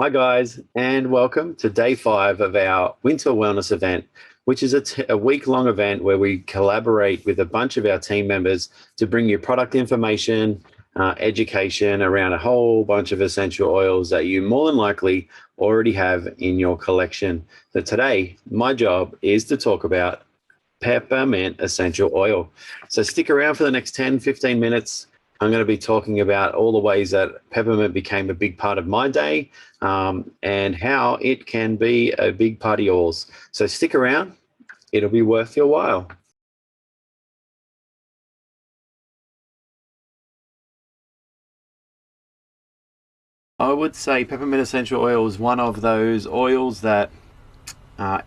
Hi, guys, and welcome to day 5 of our winter wellness event, which is a week-long event where we collaborate with a bunch of our team members to bring you product information, education around a whole bunch of essential oils that you more than likely already have in your collection. So today, my job is to talk about Peppermint Essential Oil. So stick around for the next 10-15 minutes. I'm going to be talking about all the ways that peppermint became a big part of my day, and how it can be a big part of yours. So stick around. It'll be worth your while. I would say peppermint essential oil is one of those oils that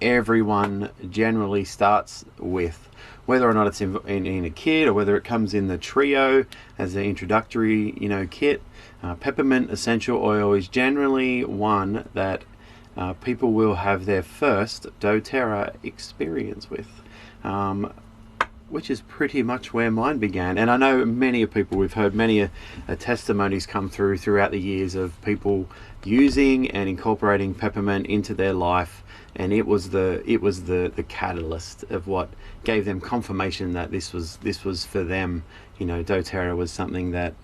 everyone generally starts with, whether or not it's in a kit or whether it comes in the trio as an introductory kit. Peppermint essential oil is generally one that people will have their first doTERRA experience with, which is pretty much where mine began. And I know many of people, we've heard many testimonies come throughout the years of people using and incorporating peppermint into their life, and it was the catalyst of what gave them confirmation that this was for them. doTERRA was something that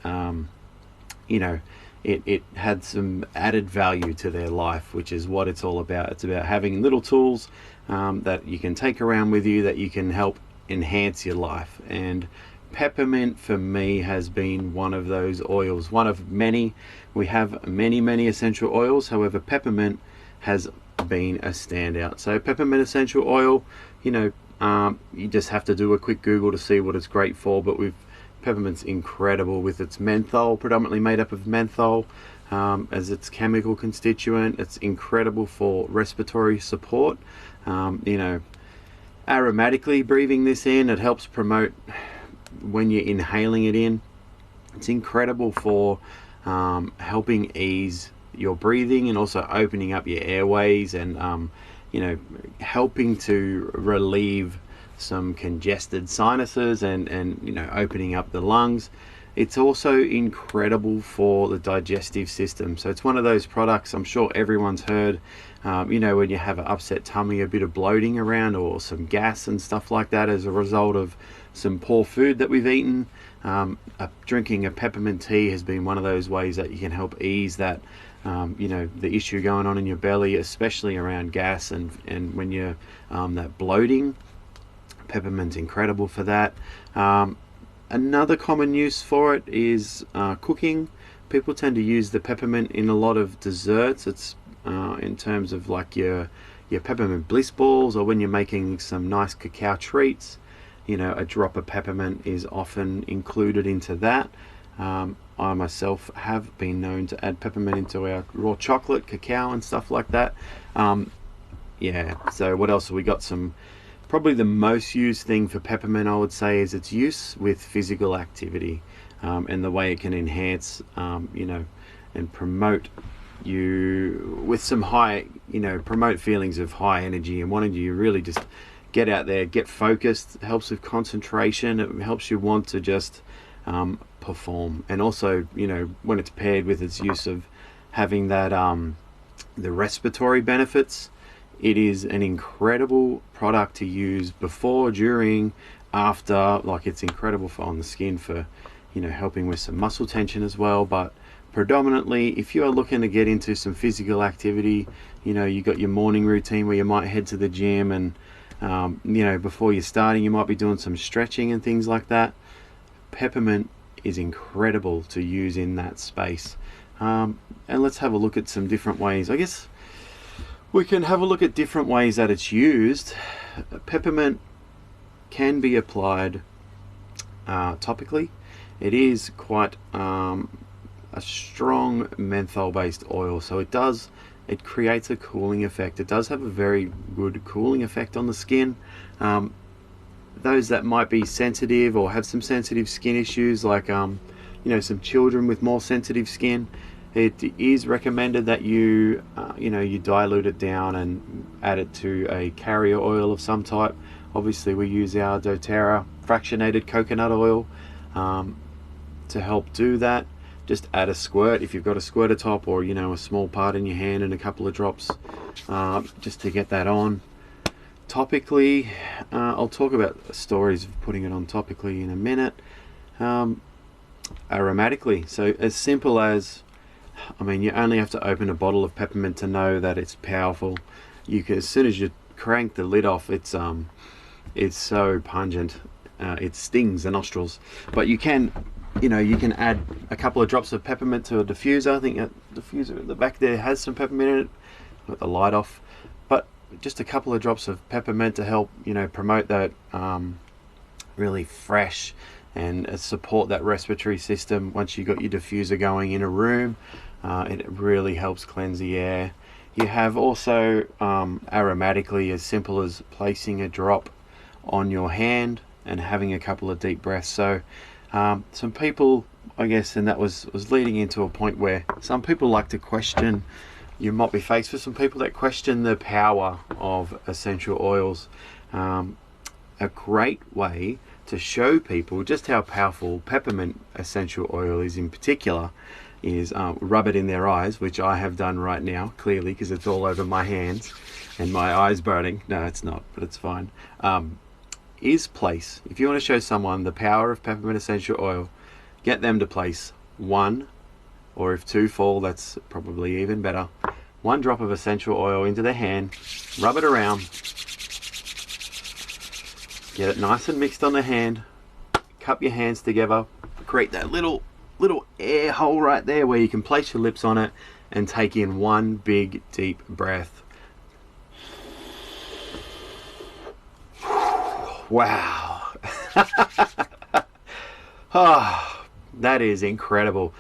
it had some added value to their life, which is what it's all about. It's about having little tools that you can take around with you that you can help enhance your life. And peppermint for me has been one of those oils, one of many. We have many essential oils, however peppermint has been a standout. So peppermint essential oil, you just have to do a quick Google to see what it's great for, but peppermint's incredible with its menthol, predominantly made up of menthol as its chemical constituent. It's incredible for respiratory support. Aromatically breathing this in, it helps promote when you're inhaling it in. It's incredible for helping ease your breathing and also opening up your airways, and helping to relieve some congested sinuses and opening up the lungs. It's also incredible for the digestive system. So it's one of those products I'm sure everyone's heard, when you have an upset tummy, a bit of bloating around, or some gas and stuff like that as a result of some poor food that we've eaten. Drinking a peppermint tea has been one of those ways that you can help ease that, the issue going on in your belly, especially around gas and when you're that bloating. Peppermint's incredible for that. Another common use for it is cooking. People tend to use the peppermint in a lot of desserts. It's in terms of like your peppermint bliss balls, or when you're making some nice cacao treats, a drop of peppermint is often included into that. I myself have been known to add peppermint into our raw chocolate, cacao and stuff like that. So what else have we got? Probably the most used thing for peppermint, I would say, is its use with physical activity, and the way it can enhance, and promote you with some promote feelings of high energy and wanting you really just get out there, get focused. It helps with concentration. It helps you want to just perform. And also, when it's paired with its use of having that the respiratory benefits, it is an incredible product to use before, during, after. Like, it's incredible on the skin for helping with some muscle tension as well. But predominantly, if you are looking to get into some physical activity, you got your morning routine where you might head to the gym, and before you're starting you might be doing some stretching and things like that. Peppermint is incredible to use in that space. And let's have a look at some different ways. I guess we can have a look at different ways that it's used. Peppermint can be applied topically. It is quite a strong menthol based oil, so it creates a cooling effect. It does have a very good cooling effect on the skin. Those that might be sensitive or have some sensitive skin issues, like some children with more sensitive skin, it is recommended that you dilute it down and add it to a carrier oil of some type. Obviously we use our doTERRA fractionated coconut oil to help do that. just add a squirt if you've got a squirter top, or you know, a small part in your hand and a couple of drops, just to get that on. Topically, I'll talk about stories of putting it on topically in a minute. Aromatically, so as simple as, I mean, you only have to open a bottle of peppermint to know that it's powerful. You can, as soon as you crank the lid off, it's so pungent, it stings the nostrils. But you can, you know, you can add a couple of drops of peppermint to a diffuser. I think a diffuser at the back there has some peppermint in it. Got the light off, but just a couple of drops of peppermint to help, you know, promote that really fresh and support that respiratory system. Once you got your diffuser going in a room, it really helps cleanse the air. You have also aromatically, as simple as placing a drop on your hand and having a couple of deep breaths. So some people, I guess, and that was leading into a point where some people like to question, you might be faced with some people that question the power of essential oils. A great way to show people just how powerful peppermint essential oil is in particular is rub it in their eyes, which I have done right now, clearly, because it's all over my hands and my eyes burning. No, it's not, but it's fine. Is place, if you want to show someone the power of peppermint essential oil, get them to place one, or if two fall, that's probably even better, one drop of essential oil into their hand, rub it around, get it nice and mixed on the hand, cup your hands together, create that little air hole right there where you can place your lips on it and take in one big deep breath. Wow. Oh, that is incredible.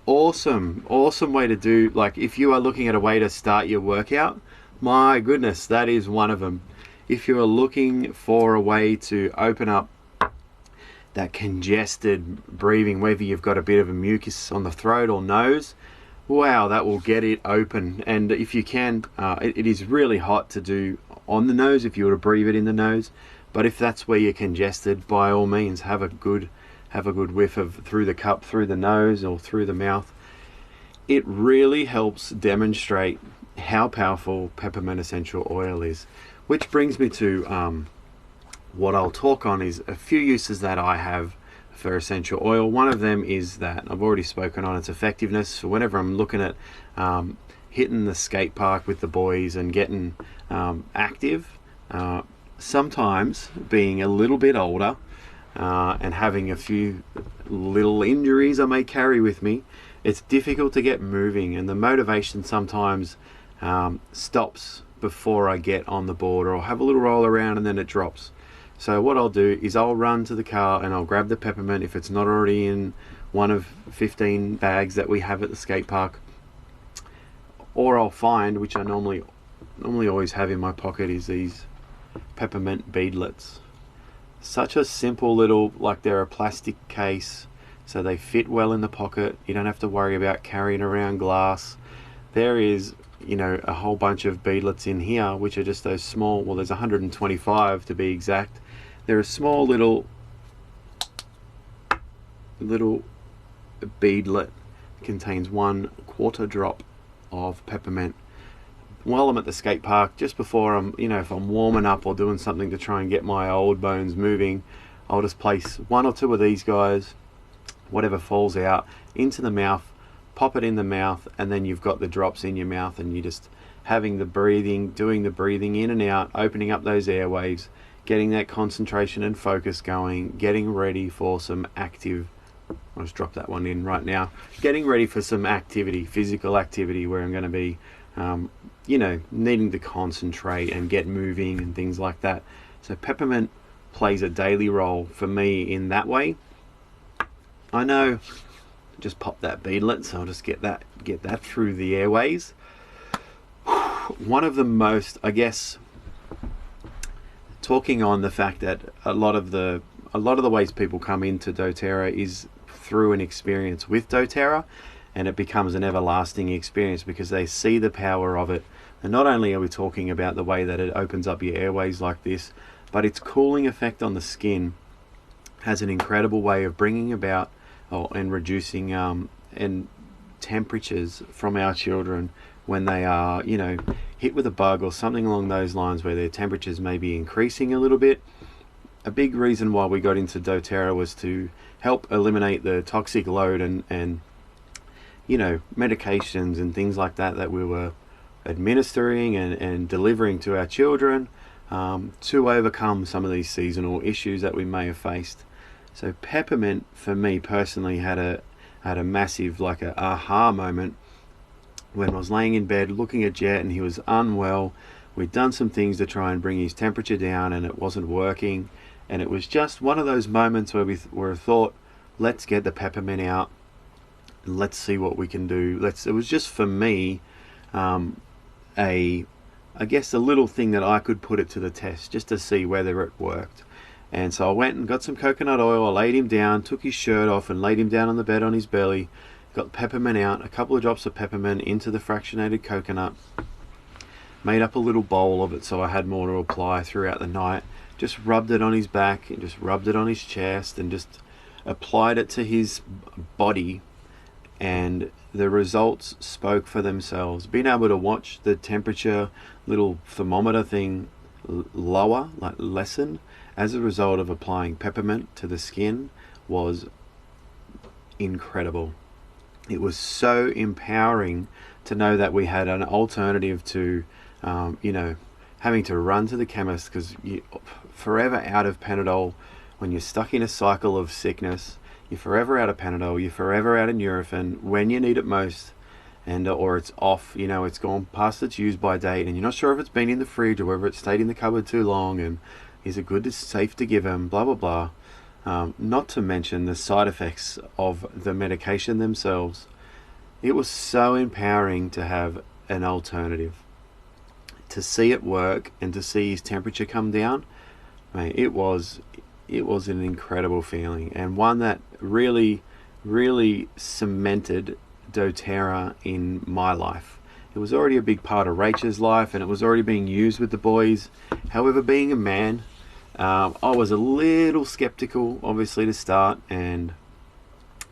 Awesome way to do, like, if you are looking at a way to start your workout, my goodness, that is one of them. If you are looking for a way to open up that congested breathing, whether you've got a bit of a mucus on the throat or nose, wow, that will get it open. And if you can, it is really hot to do on the nose if you were to breathe it in the nose. But if that's where you're congested, by all means, have a good whiff of through the cup, through the nose or through the mouth. It really helps demonstrate how powerful peppermint essential oil is. Which brings me to what I'll talk on is a few uses that I have for essential oil. One of them is that I've already spoken on its effectiveness. So whenever I'm looking at hitting the skate park with the boys and getting active, sometimes being a little bit older and having a few little injuries I may carry with me, it's difficult to get moving, and the motivation sometimes stops before I get on the board, or I'll have a little roll around and then it drops. So what I'll do is I'll run to the car and I'll grab the peppermint if it's not already in one of 15 bags that we have at the skate park, or I'll find, which I normally always have in my pocket, is these peppermint beadlets. Such a simple little, like, they're a plastic case, so they fit well in the pocket. You don't have to worry about carrying around glass. There is, you know, a whole bunch of beadlets in here, which are just those small, well, there's 125 to be exact. They're a small little beadlet, contains 1/4 drop of peppermint. While I'm at the skate park, just before I'm, you know, if I'm warming up or doing something to try and get my old bones moving, I'll just place one or two of these guys, whatever falls out, into the mouth, pop it in the mouth, and then you've got the drops in your mouth, and you're just having the breathing, doing the breathing in and out, opening up those airwaves, getting that concentration and focus going, getting ready for some active, I'll just drop that one in right now, getting ready for some activity, physical activity, where I'm going to be you know, needing to concentrate and get moving and things like that. So peppermint plays a daily role for me in that way. I know, just pop that beadlet, so I'll just get that through the airways. One of the most, I guess, talking on the fact that a lot of the ways people come into doTERRA is through an experience with doTERRA, and it becomes an everlasting experience because they see the power of it. And not only are we talking about the way that it opens up your airways like this, but its cooling effect on the skin has an incredible way of bringing about and reducing and temperatures from our children when they are, you know, hit with a bug or something along those lines, where their temperatures may be increasing a little bit. A big reason why we got into doTERRA was to help eliminate the toxic load and you know, medications and things like that that we were administering and delivering to our children, to overcome some of these seasonal issues that we may have faced. So peppermint, for me personally, had a massive, like, a aha moment when I was laying in bed looking at Jet and he was unwell. We'd done some things to try and bring his temperature down and it wasn't working, and it was just one of those moments where we thought, let's get the peppermint out and let's see what we can do. It was just, for me, I guess a little thing that I could put it to the test just to see whether it worked. And so I went and got some coconut oil, I laid him down, took his shirt off and laid him down on the bed on his belly, got peppermint out, a couple of drops of peppermint into the fractionated coconut, made up a little bowl of it so I had more to apply throughout the night, just rubbed it on his back and just rubbed it on his chest and just applied it to his body, and the results spoke for themselves. Being able to watch the temperature little thermometer thing lower, like lessen, as a result of applying peppermint to the skin was incredible. It was so empowering to know that we had an alternative to, you know, having to run to the chemist, because you're forever out of Panadol. When you're stuck in a cycle of sickness, you're forever out of Panadol, you're forever out of Nurofen when you need it most, and or it's off, you know, it's gone past its use by date, and you're not sure if it's been in the fridge or whether it stayed in the cupboard too long, and is it good, safe to give them, blah blah blah. Not to mention the side effects of the medication themselves. It was so empowering to have an alternative, to see it work and to see his temperature come down. Mate, it was an incredible feeling, and one that really cemented doTERRA in my life. It was already a big part of Rachel's life, and it was already being used with the boys. However, being a man, I was a little skeptical, obviously, to start, and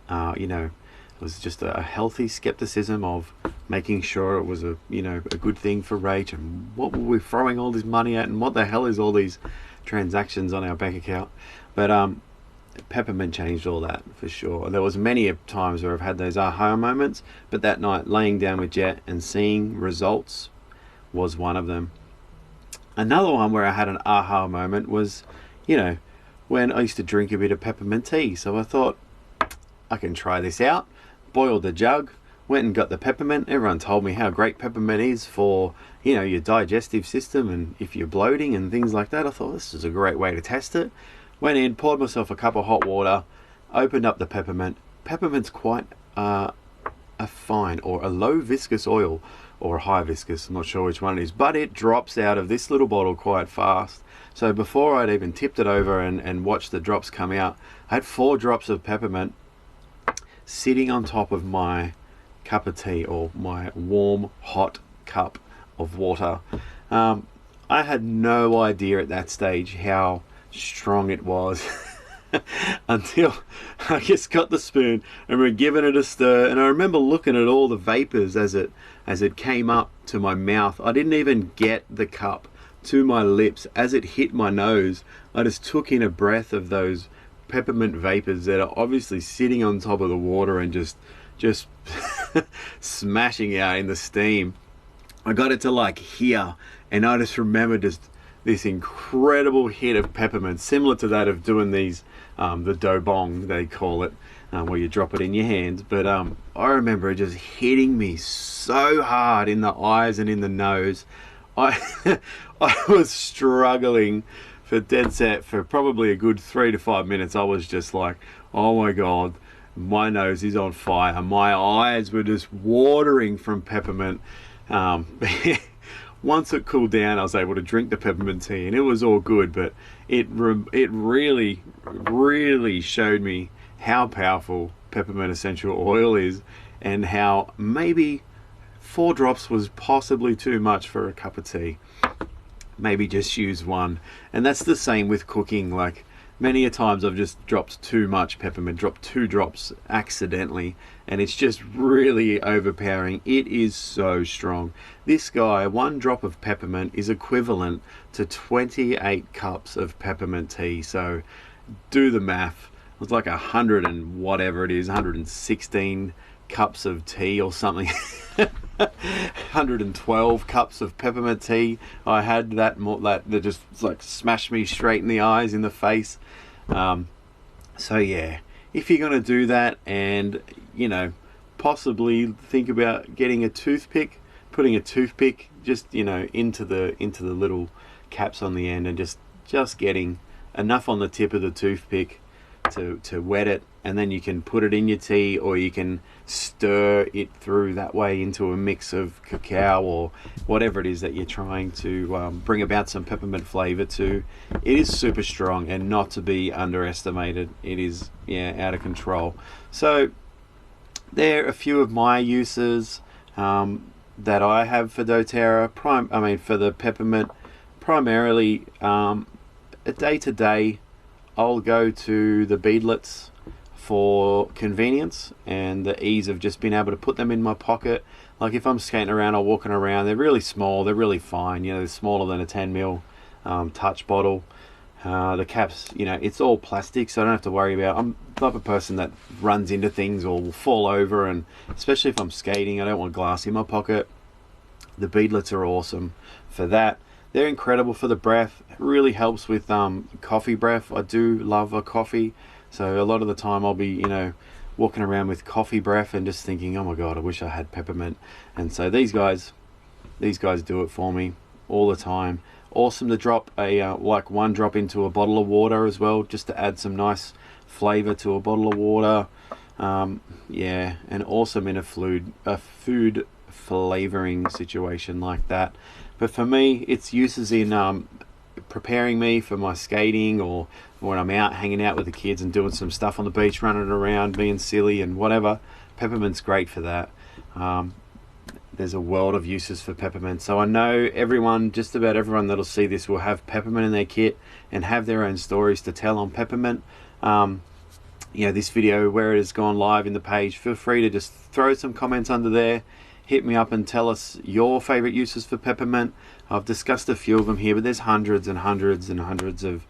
you know, it was just a healthy skepticism of making sure it was a good thing for Rach, and what were we throwing all this money at, and what the hell is all these transactions on our bank account. But peppermint changed all that for sure. There was many times where I've had those aha moments, but that night laying down with Jet and seeing results was one of them. Another one where I had an aha moment was, you know, when I used to drink a bit of peppermint tea. So I thought, I can try this out. Boiled the jug, went and got the peppermint. Everyone told me how great peppermint is for, you know, your digestive system and if you're bloating and things like that. I thought this is a great way to test it. Went in, poured myself a cup of hot water, opened up the peppermint. Peppermint's quite a fine or a low viscous oil, or a high viscous, I'm not sure which one it is, but it drops out of this little bottle quite fast. So before I'd even tipped it over and watched the drops come out, I had 4 drops of peppermint sitting on top of my cup of tea, or my warm hot cup of water. I had no idea at that stage how strong it was until I just got the spoon and we're giving it a stir, and I remember looking at all the vapors as it came up to my mouth. I didn't even get the cup to my lips. As it hit my nose, I just took in a breath of those peppermint vapors that are obviously sitting on top of the water and just smashing out in the steam. I got it to like here, and I just remember just this incredible hit of peppermint, similar to that of doing these, the do bong they call it, where you drop it in your hands. But I remember it just hitting me so hard in the eyes and in the nose. I was struggling for dead set for probably a good 3 to 5 minutes. I was just like, oh my god, my nose is on fire. My eyes were just watering from peppermint. Once it cooled down, I was able to drink the peppermint tea, and it was all good. But it really showed me how powerful peppermint essential oil is, and how maybe 4 drops was possibly too much for a cup of tea. Maybe just use 1. And that's the same with cooking. Like, Many a times I've just dropped too much peppermint, dropped 2 drops accidentally, and it's just really overpowering. It is so strong. This guy, 1 drop of peppermint is equivalent to 28 cups of peppermint tea. So do the math. It's like 100 and whatever it is, 116 cups of tea or something. 112 cups of peppermint tea. I had that just like smashed me straight in the eyes, in the face. So yeah, if you're gonna do that, and possibly think about getting a toothpick, putting a toothpick just into the little caps on the end, and just getting enough on the tip of the toothpick to wet it, and then you can put it in your tea, or you can stir it through that way into a mix of cacao or whatever it is that you're trying to bring about some peppermint flavor to. It is super strong and not to be underestimated. It is, yeah, out of control. So there are a few of my uses that I have for doTERRA. For the peppermint, primarily a day-to-day. I'll go to the beadlets for convenience and the ease of just being able to put them in my pocket. Like if I'm skating around or walking around, they're really small, they're really fine, they're smaller than a 10ml touch bottle. The caps, it's all plastic, so I don't have to worry about. I'm the type of person that runs into things or will fall over, and especially if I'm skating, I don't want glass in my pocket. The beadlets are awesome for that. They're incredible for the breath. It really helps with coffee breath. I do love a coffee, so a lot of the time I'll be walking around with coffee breath and just thinking, oh my god, I wish I had peppermint. And so these guys do it for me all the time. Awesome to drop a 1 drop into a bottle of water as well, just to add some nice flavor to a bottle of water. Yeah, and awesome in a food flavoring situation like that. But for me, its uses in preparing me for my skating, or when I'm out hanging out with the kids and doing some stuff on the beach, running around, being silly and whatever. Peppermint's great for that. There's a world of uses for peppermint. So I know just about everyone that'll see this will have peppermint in their kit and have their own stories to tell on peppermint. This video, where it has gone live in the page, feel free to just throw some comments under there. Hit me up and tell us your favorite uses for peppermint. I've discussed a few of them here, but there's hundreds and hundreds and hundreds of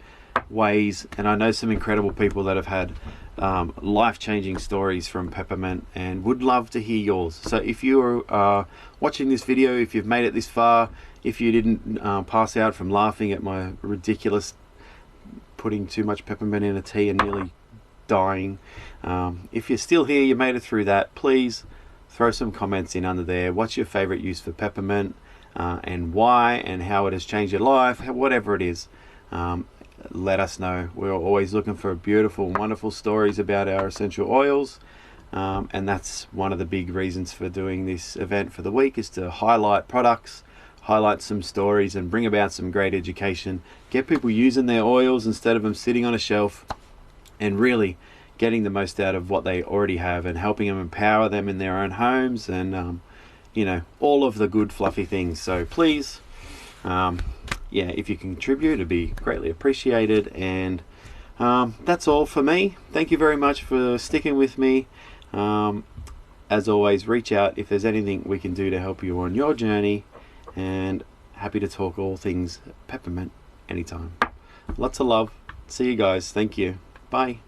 ways, and I know some incredible people that have had life-changing stories from peppermint, and would love to hear yours. So if you are watching this video, if you've made it this far, if you didn't pass out from laughing at my ridiculous putting too much peppermint in a tea and nearly dying, if you're still here, you made it through that, please throw some comments in under there. What's your favorite use for peppermint, and why, and how it has changed your life, whatever it is. Let us know. We're always looking for beautiful, wonderful stories about our essential oils, and that's one of the big reasons for doing this event for the week, is to highlight products, highlight some stories, and bring about some great education. Get people using their oils instead of them sitting on a shelf, and really getting the most out of what they already have, and helping them empower them in their own homes, and all of the good fluffy things. So please, if you can contribute, it'd be greatly appreciated. And that's all for me. Thank you very much for sticking with me. As always, reach out if there's anything we can do to help you on your journey, and happy to talk all things peppermint anytime. Lots of love. See you guys. Thank you. Bye.